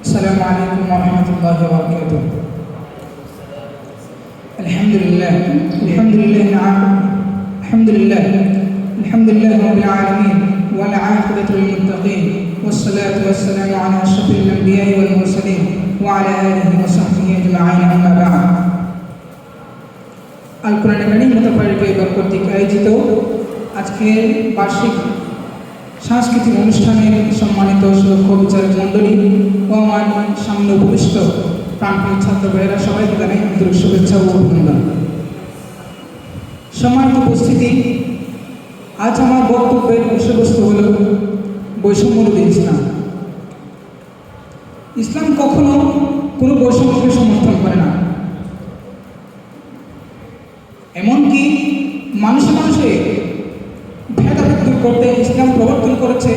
السلام عليكم ورحمة الله وبركاته. الحمد لله الحمد لله الحمد لله الحمد لله رب العالمين والعاقبة للمتقين والصلاة والسلام على أشرف الأنبياء والمرسلين وعلى آله وصحبه أجمعين أما بعد. আল কোরআন academy মোতাফারিক এবার কর্তৃক আয়োজিত আজকের বার্ষিক সাংস্কৃতিক অনুষ্ঠানের সম্মানিত সুদক্ষ বিচারক মণ্ডলী ও আমার সামনে উপবিষ্ট প্রাণপ্রিয় ছাত্র ভাইয়েরা সবাইকে জানাই আন্তরিক শুভেচ্ছা ও অভিনন্দন। সম্মানিত উপস্থিতি, আজ আমার বক্তব্যের বিষয়বস্তু হল বৈষম্যবিরোধী ইসলাম। ইসলাম কখনো কোনো বৈষম্যকে সমর্থন করে না, এমনকি মানুষে মানুষে ভেদাভেদ দূর করতে ইসলাম প্রবর্তন করেছে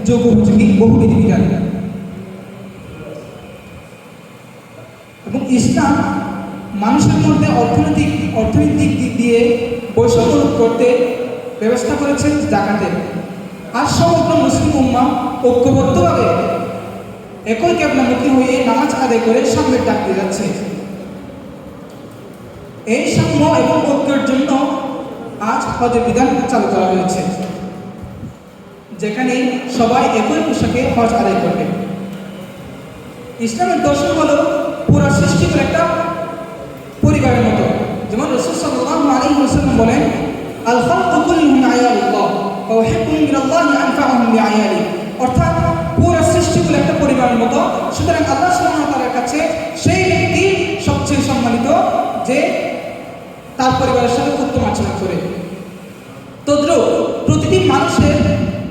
যোগোপযোগী বহুবিধি বিধান। এবং ইসলাম মানুষের মধ্যে অর্থনৈতিক দিক দিয়ে বৈষম্য রোধ করতে ব্যবস্থা করেছে জাকাতের। আর সমগ্র মুসলিম উম্মাহ ঐক্যবদ্ধভাবে একই কেবলামুখী হয়ে নামাজ আদায় করে সামনের ডাক দিয়ে যাচ্ছে। এই সাম্য এবং ঐক্যের জন্য আজ হজের বিধান চালু করা হয়েছে, যেখানে সবাই একই পোশাকে হজ আদায় করবে। ইসলামের দর্শন হলো পুরো সৃষ্টির একটা পরিবারের মতো। যেমন রাসূল সাল্লাল্লাহু আলাইহি ওয়াসাল্লাম বলেন, আল খালকু কুল্লুহুম আয়ালুল্লাহ ওয়া উহিব্বু মিনাল্লাহি আনফাআহুম বিআয়ালি। অর্থাৎ পুরো সৃষ্টিগুলো একটা পরিবারের মতো। সুতরাং আল্লাহ সুবহানাহু ওয়া তাআলার কাছে সেই ব্যক্তি সবচেয়ে সম্মানিত যে তার পরিবারের সাথে উত্তম আচরণ করে। তদ্রূপ প্রতিটি মানুষের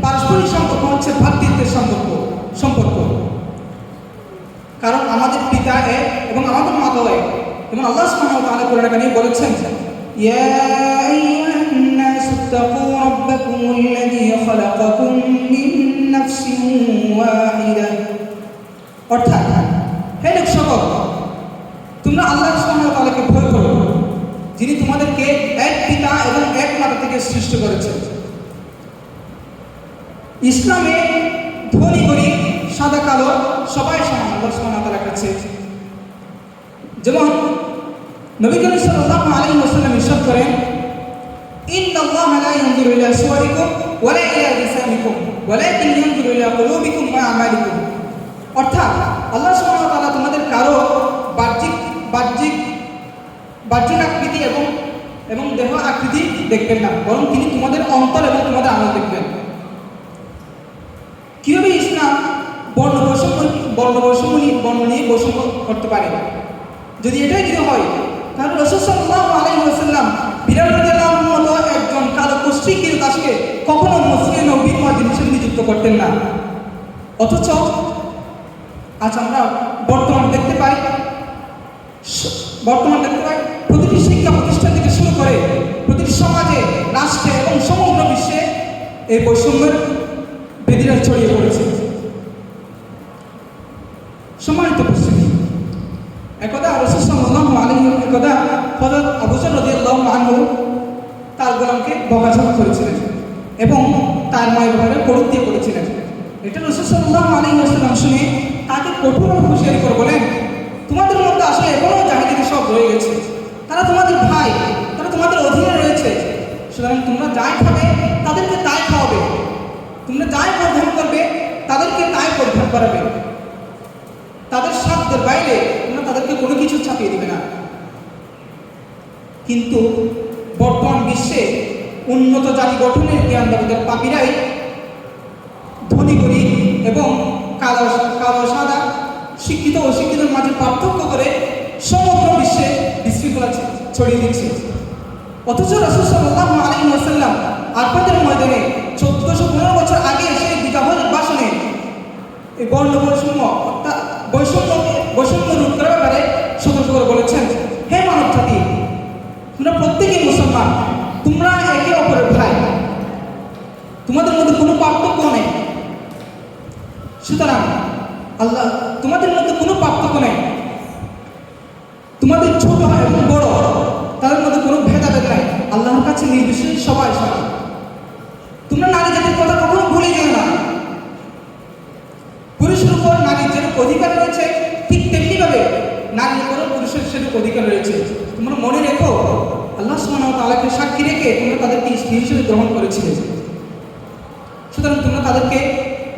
পারস্পরিক সম্পর্ক হচ্ছে ভ্রাতৃত্বের সম্পর্ক। কারণ আমাদের পিতা এক এবং আমাদের মাতাও এক। এবং আল্লাহ সুবহানাহু ওয়া তাআলা কোরআনে কারিমে বলেছেন, ইয়া আইয়ুহান নাসু তাকু রাব্বাকুমুল্লাযী খালাকাকুম মিন নাফসিন ওয়াহিদা। অর্থাৎ হে লোকসকল, তোমরা আল্লাহ সুবহানাহু ওয়া তাআলাকে ভয় করো, যিনি তোমাদেরকে এক পিতা এবং এক মাতা থেকে সৃষ্টি করেছেন। ইসলামে ধনী গরিব সাদা কালো সবাই সমান আল্লাহ সুবহানাহু ওয়া তাআলার কাছে। যেমন নবী করিম সাল্লাল্লাহু আলাইহি ওয়াসাল্লাম ইরশাদ করেন, ইন্নাল্লাহা লা ইয়ানজুরু ইলা সুওয়ারিকুম ওয়া লা ইলা আজসামিকুম ওয়ালাকিন ইয়ানজুরু ইলা কুলুবিকুম ওয়া আমালিকুম। অর্থাৎ আল্লাহ সুবহানাহু ওয়া তাআলা তোমাদের কারো বাহ্যিক আকৃতি এবং দেহ আকৃতি দেখবেন না, বরং তিনি তোমাদের অন্তর এবং তোমাদের আমল দেখবেন। কিভাবে ইসলাম বর্ণ নিয়ে বৈষম্য করতে পারে? যদি এটাই যদি হয়, তাহলে রাসূল সাল্লাল্লাহু আলাইহি ওয়াসাল্লাম বিলাল রাদিয়াল্লাহু আনহু মতো একজন কালো কুষ্ঠিকীর দাসকে কখনো মুসলিম নবীর মুয়াজ্জিন হিসেবে নিযুক্ত করতেন না। অথচ আজ আমরা বর্তমান দেখতে পাই প্রতিটি শিক্ষা প্রতিষ্ঠান থেকে শুরু করে প্রতিটি সমাজে, রাষ্ট্রে এবং সমগ্র বিশ্বে এই বৈষম্যের বেদিরা ছড়িয়ে পড়েছে। সম্মানিত উপস্থিতি, একদা রাসূল সাল্লাল্লাহু আলাইহি ওয়াসাল্লাম হযরত আবু যর রাদিয়াল্লাহু আনহু তার গোলামকে বকাঝকা করেছিলেন এবং তার মায়ের ঘরে পড়ুক দিয়ে করেছিলেন। এটা রাসূল সাল্লাল্লাহু আলাইহি ওয়াসাল্লাম শুনে তাকে কঠোরভাবে হুঁশিয়ারি করে বলেন, তোমাদের মধ্যে আসলে এখনো জাহিলিয়াতের সব রয়ে গেছে। তারা তোমাদের ভাই, তারা তোমাদের অধীনে রয়েছে। সুতরাং তোমরা যাই খাবে তাদেরকে তাই খাওয়াবে, তোমরা যাই পরিধান করবে তাদেরকে তাই পরিধান করাবে। তাদের সাধ্যের বাইরে তোমরা তাদেরকে কোনো কিছু ছাপিয়ে দিবে না। কিন্তু বর্তমান বিশ্বে উন্নত জাতি গঠনের জ্ঞান দাবিদার পাপীরাই ধনী গরিব এবং কালো সাদা, শিক্ষিত ও অশিক্ষিতের মাঝে পার্থক্য করে সমগ্র বিশ্বে বিশৃঙ্খলা ছড়িয়ে দিচ্ছে। অথচ রাসূল সাল্লাল্লাহু আলাইহি ওয়াসাল্লাম আরফাতের ময়দানে 1415 বছর আগে সেই বিদাহর ভাষণে এই বর্ণ বৈষম্য রোধ করার ব্যাপারে সতর্ক করে বলেছেন, হে মানব জাতি, তোমরা প্রত্যেকেই মুসলমান, তোমরা একে অপরের ভাই, তোমাদের মধ্যে কোনো পার্থক্য নেই। সুতরাং আল্লাহ তোমাদের মধ্যে কোনো পার্থক্য নেই, তোমাদের ছোট এবং বড় তাদের মধ্যে কোনো ভেদাভেদ নাই। আল্লাহর কাছে নির্বিশেষে সবাই সমান। তোমরা নারী জাতির কথা কখনো ভুলে যেও না। পুরুষের উপর নারীর যে অধিকার রয়েছে রয়েছে, তোমরা মনে রেখো আল্লাহ সুবহানাহু ওয়া তাআলাকে সাক্ষী রেখে তোমরা তাদেরকে স্ত্রী হিসেবে গ্রহণ করেছিলে। সুতরাং তোমরা তাদেরকে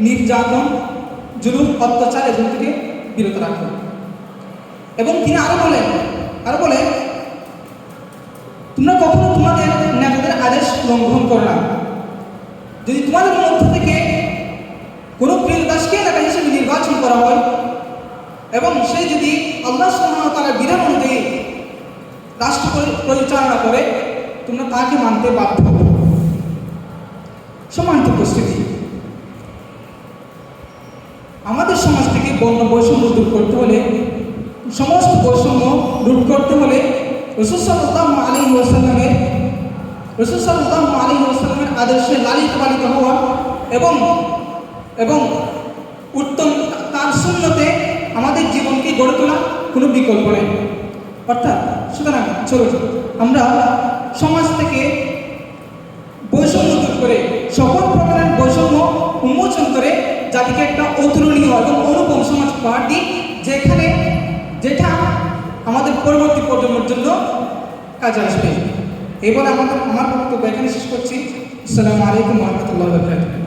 নির্যাতন, জুলুম, অত্যাচার এগুলো থেকে বিরত রাখো। এবং তিনি আরো বলেন তোমরা কখনো তোমাদের নেতাদের আদেশ লঙ্ঘন করো না। যদি তোমাদের মধ্য থেকে কোনো প্রিয়দাসকে নেতা হিসেবে নির্বাচন করা হয় এবং সে যদি আল্লাহ সুবহানাহু ওয়া তাআলার বিধান অনুযায়ী রাষ্ট্র পরিচালনা করে, তোমরা তাকে মানতে বাধ্য। সম্মানিত উপস্থিতি, আমাদের সমাজ থেকে বর্ণ বৈষম্য দূর করতে হলে, সমস্ত বৈষম্য দূর করতে হলে রাসূল সাল্লাল্লাহু আলাইহি ওয়াসাল্লামের আদর্শে লালিত পালিত হওয়া এবং উত্তম তার সুন্নতে আমাদের জীবনকে গড়ে তোলা কোনো বিকল্প নেই। অর্থাৎ সুতরাং চলুন আমরা সমাজ থেকে বৈষম্য দূর করে, সকল প্রকারের বৈষম্য উন্মোচন করে জাতিকে একটা অতুলনীয় এবং অনুপম সমাজ উপহার দিই, যেটা আমাদের পরবর্তী প্রজন্মের জন্য কাজে আসবে। এই বলে আমার বক্তব্য এখানে শেষ করছি। আসসালামু আলাইকুম ওয়া রাহমাতুল্লাহি ওয়া বারাকাতুহু।